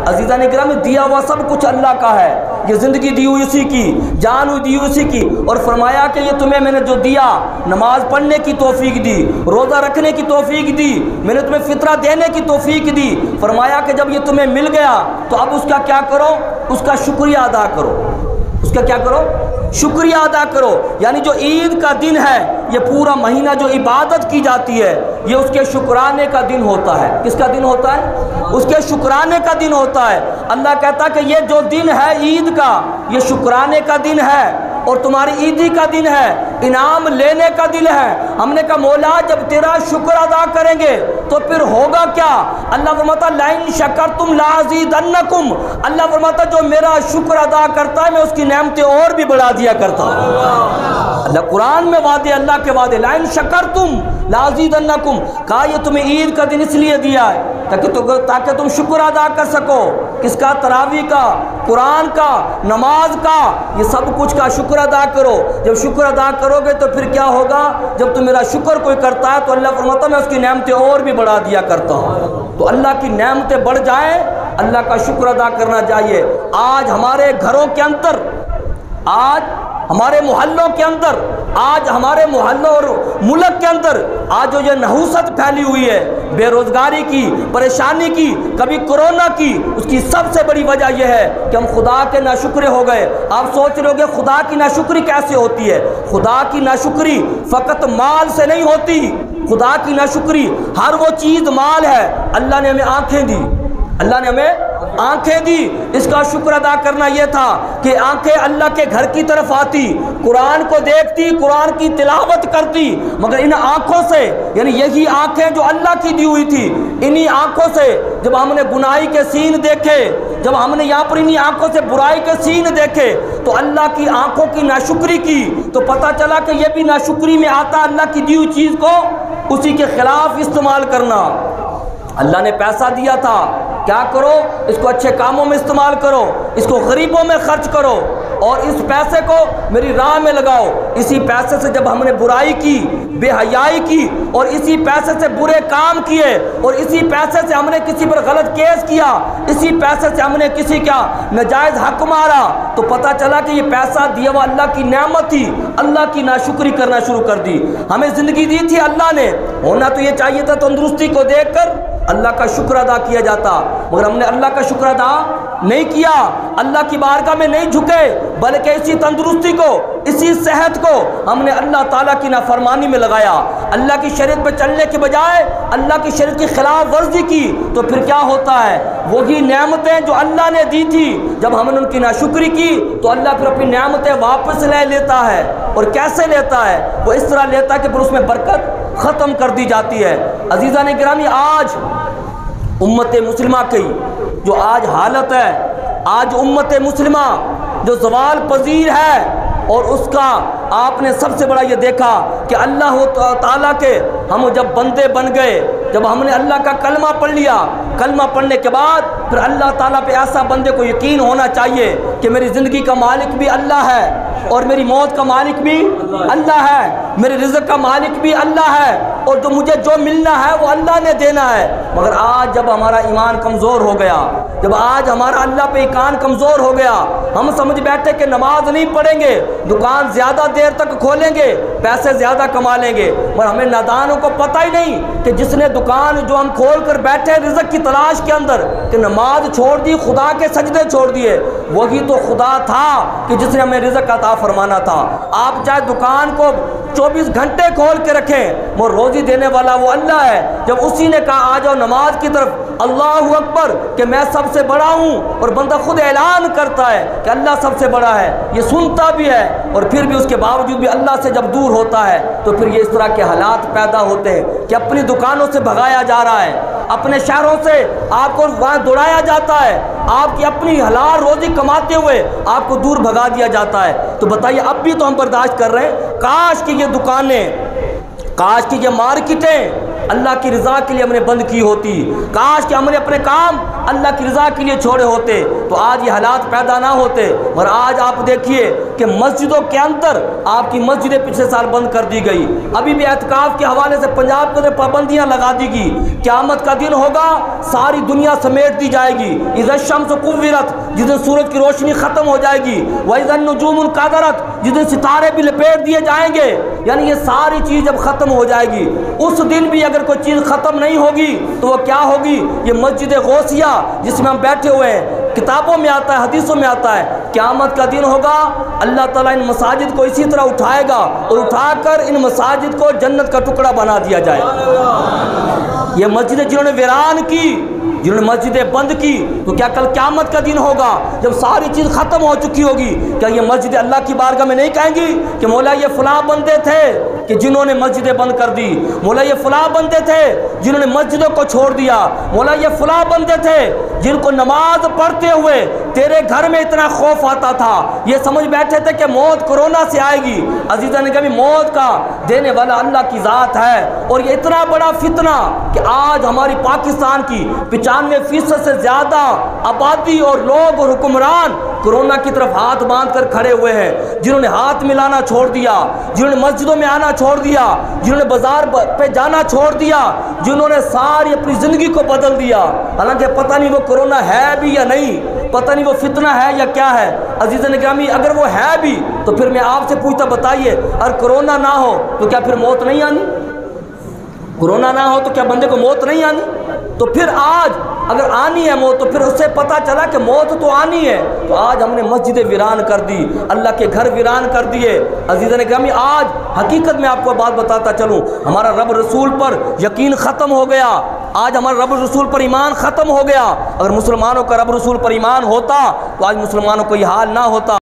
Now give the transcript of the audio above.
अजीज़ान गिरामी, दिया हुआ सब कुछ अल्लाह का है। ये ज़िंदगी दी हुई उसी की, जान हुई दी हुई उसी की। और फरमाया कि ये तुम्हें मैंने जो दिया, नमाज पढ़ने की तौफीक दी, रोज़ा रखने की तौफीक दी, मैंने तुम्हें फितरा देने की तौफीक दी। फरमाया कि जब ये तुम्हें मिल गया तो अब उसका क्या करो, उसका शुक्रिया अदा करो। उसका क्या करो, शुक्रिया अदा करो। यानी जो ईद का दिन है, ये पूरा महीना जो इबादत की जाती है, ये उसके शुक्राने का दिन होता है। किसका दिन होता है? उसके शुक्राने का दिन होता है। अल्लाह कहता है कि ये जो दिन है ईद का, ये शुक्राने का दिन है और तुम्हारी ईदी का दिन है, इनाम लेने का दिन है। हमने कहा मौला, जब तेरा शुक्र अदा करेंगे तो फिर होगा क्या? अल्लाह फरमाता लाइन शकरतुम लाज़ीदन्नकुम। अल्लाह फरमाता जो मेरा शुक्र अदा करता है मैं उसकी नेमतें और भी बढ़ा दिया करता हूँ। अल्लाह कुरान में वादे, अल्लाह के वादे, लाइन शकरतुम लाज़ीदन्नकुम। कहा ये तुम्हें ईद का दिन इसलिए दिया है ताकि तुम शुक्र अदा कर सको। किसका? तरावी का, कुरान का, नमाज का, ये सब कुछ का शुक्र अदा करो। जब शुक्र अदा करोगे तो फिर क्या होगा? जब तुम मेरा शुक्र कोई करता है तो अल्लाह फरमाता मैं उसकी नेमतें और भी बढ़ा दिया करता हूँ। तो अल्लाह की नेमतें बढ़ जाए, अल्लाह का शुक्र अदा करना चाहिए। आज हमारे घरों के अंदर, आज हमारे मोहल्लों के अंदर, आज हमारे मोहल्लों और मुल्क के अंदर आज जो ये नहुसत फैली हुई है, बेरोज़गारी की, परेशानी की, कभी कोरोना की, उसकी सबसे बड़ी वजह यह है कि हम खुदा के नाशुक्रे हो गए। आप सोच रहे होगे खुदा की नाशुक्री कैसे होती है? खुदा की नाशुक्री फ़कत माल से नहीं होती। खुदा की नाशुक्री हर वो चीज़ माल है। अल्लाह ने हमें आँखें दी, अल्लाह ने हमें आंखें दी। इसका शुक्र अदा करना यह था कि आंखें अल्लाह के घर की तरफ आती, कुरान को देखती, कुरान की तिलावत करती। मगर इन आंखों से, यानी यही आंखें जो अल्लाह की दी हुई थी, इन्हीं आंखों से जब हमने गुनाही के सीन देखे, जब हमने यहाँ पर इन्हीं आंखों से बुराई के सीन देखे, तो अल्लाह की आंखों की नाशुक्री की, तो पता चला कि यह भी नाशुक्री में आता, अल्लाह की दी हुई चीज़ को उसी के खिलाफ इस्तेमाल करना। अल्लाह ने पैसा दिया था, क्या करो? इसको अच्छे कामों में इस्तेमाल करो, इसको गरीबों में खर्च करो और इस पैसे को मेरी राह में लगाओ। इसी पैसे से जब हमने बुराई की, बेहयाई की और इसी पैसे से बुरे काम किए और इसी पैसे से हमने किसी पर गलत केस किया, इसी पैसे से हमने किसी का नाजायज़ हक मारा, तो पता चला कि ये पैसा दिया हुआ अल्लाह की नेमत थी। अल्लाह की नाशुक्री करना शुरू कर दी। हमें ज़िंदगी दी थी अल्लाह ने, होना तो ये चाहिए था तंदुरुस्ती को देख कर अल्लाह का शुक्र अदा किया जाता, मगर हमने अल्लाह का शुक्र अदा नहीं किया। अल्लाह की बारगाह में नहीं झुके, बल्कि इसी तंदुरुस्ती को, इसी सेहत को हमने अल्लाह ताला की नाफरमानी में लगाया। अल्लाह की शरीयत पर चलने के बजाय अल्लाह की शरीयत की खिलाफ वर्जी की, तो फिर क्या होता है? वही नेमतें जो अल्लाह ने दी थी, जब हमने उनकी नाशुक्री की तो अल्लाह फिर अपनी नेमतें वापस ले लेता है। और कैसे लेता है? वो इस तरह लेता है कि फिर उसमें बरकत ख़त्म कर दी जाती है। अज़ीज़ान गिरामी, आज उम्मत मुस्लिमा की जो आज हालत है, आज उम्मत मुस्लिमा जो ज़वाल पजीर है, और उसका आपने सबसे बड़ा ये देखा कि अल्लाह ताला के हम जब बंदे बन गए, जब हमने अल्लाह का कलमा पढ़ लिया, कलमा पढ़ने के बाद फिर अल्लाह ताला पे ऐसा बंदे को यकीन होना चाहिए कि मेरी ज़िंदगी का मालिक भी अल्लाह है और मेरी मौत का मालिक भी अल्लाह है, मेरे रिज़्क़ का मालिक भी अल्लाह है, और जो मुझे जो मिलना है वो अल्लाह ने देना है। मगर आज जब हमारा ईमान कमज़ोर हो गया, जब आज हमारा अल्लाह पे ईमान कमज़ोर हो गया, हम समझ बैठे कि नमाज नहीं पढ़ेंगे, दुकान ज़्यादा देर तक खोलेंगे, पैसे ज़्यादा कमा लेंगे, मगर हमें नादानों को पता ही नहीं कि जिसने दुकान जो हम खोल कर बैठे रिज़्क़ की तलाश के अंदर, कि नमाज छोड़ दी, खुदा के सजदे छोड़ दिए, वही तो खुदा था कि जिसने हमें रिज़्क़ अता फरमाना था। आप चाहे दुकान को 24 घंटे खोल के रखें, वो रोज़ी देने वाला वो अल्लाह है। जब उसी ने कहा आ जाओ नमाज की तरफ, अल्लाहु अकबर, कि मैं सबसे बड़ा हूँ, और बंदा खुद ऐलान करता है कि अल्लाह सबसे बड़ा है, ये सुनता भी है, और फिर भी उसके बावजूद भी अल्लाह से जब दूर होता है तो फिर ये इस तरह के हालात पैदा होते हैं कि अपनी दुकानों से भगाया जा रहा है, अपने शहरों से आपको वहाँ दौड़ाया जाता है, आपकी अपनी हलाल रोज़ी कमाते हुए आपको दूर भगा दिया जाता है। तो बताइए, अब भी तो हम बर्दाश्त कर रहे हैं। काश कि ये दुकानें, काश कि ये मार्केटें अल्लाह की रज़ा के लिए हमने बंद की होती, काश कि हमने अपने काम अल्लाह की रज़ा के लिए छोड़े होते तो आज ये हालात पैदा ना होते। और आज आप देखिए कि मस्जिदों के अंदर आपकी मस्जिदें पिछले साल बंद कर दी गई। अभी भी एहतिकाफ के हवाले से पंजाब के अंदर पाबंदियाँ लगा दी गई। क़यामत का दिन होगा, सारी दुनिया समेट दी जाएगी। इज़ा शम्स कुव्विरत, जिस दिन सूरज की रोशनी ख़त्म हो जाएगी। व इज़ा नुजूमुन क़दरत, जिस दिन सितारे भी लपेट दिए जाएंगे। यानी ये सारी चीज़ जब ख़त्म हो जाएगी, उस दिन भी अगर कोई चीज़ ख़त्म नहीं होगी तो वो क्या होगी? ये मस्जिद गौसिया जिसमें हम बैठे हुए हैं, किताबों में आता है, हदीसों में आता है, क़यामत का दिन होगा, अल्लाह ताला इन मसाजिद को इसी तरह उठाएगा और उठाकर इन मसाजिद को जन्नत का टुकड़ा बना दिया जाएगा। ये मस्जिदें जिन्होंने वीरान की, जिन्होंने मस्जिदें बंद की, तो क्या कल क़यामत का दिन होगा जब सारी चीज़ ख़त्म हो चुकी होगी, क्या ये मस्जिद अल्लाह की बारगाह में नहीं कहेंगी कि मौला ये फ़लाँ बंदे थे कि जिन्होंने मस्जिदें बंद कर दी, मौला ये फ़लाँ बंदे थे जिन्होंने मस्जिदों को छोड़ दिया, मौला ये फ़लाँ बंदे थे जिनको नमाज पढ़ते हुए तेरे घर में इतना खौफ आता था, ये समझ बैठे थे कि मौत कोरोना से आएगी। अजीज़ा ने कभी मौत का देने वाला अल्लाह की ज़ात है। और ये इतना बड़ा फितना कि आज हमारी पाकिस्तान की 95% से ज़्यादा आबादी और लोग और हुक्मरान कोरोना की तरफ हाथ बांध कर खड़े हुए हैं। जिन्होंने हाथ मिलाना छोड़ दिया, जिन्होंने मस्जिदों में आना छोड़ दिया, जिन्होंने बाजार पे जाना छोड़ दिया, जिन्होंने सारी अपनी ज़िंदगी को बदल दिया। हालांकि पता नहीं वो कोरोना है भी या नहीं, पता नहीं वो फितना है या क्या है। अजीज़ निगरामी, अगर वो है भी तो फिर मैं आपसे पूछता, बताइए अगर कोरोना ना हो तो क्या फिर मौत नहीं आनी? कोरोना ना हो तो क्या बंदे को मौत नहीं आनी? तो फिर आज अगर आनी है मौत तो फिर उससे पता चला कि मौत तो आनी है। तो आज हमने मस्जिदें वीरान कर दी, अल्लाह के घर वीरान कर दिए। अज़ीज़ निगरामी, आज हकीकत में आपको बात बताता चलूँ, हमारा रब रसूल पर यकीन ख़त्म हो गया। आज हमारा रब रसूल पर ईमान ख़त्म हो गया। अगर मुसलमानों का रब रसूल पर ईमान होता तो आज मुसलमानों को ये हाल ना होता।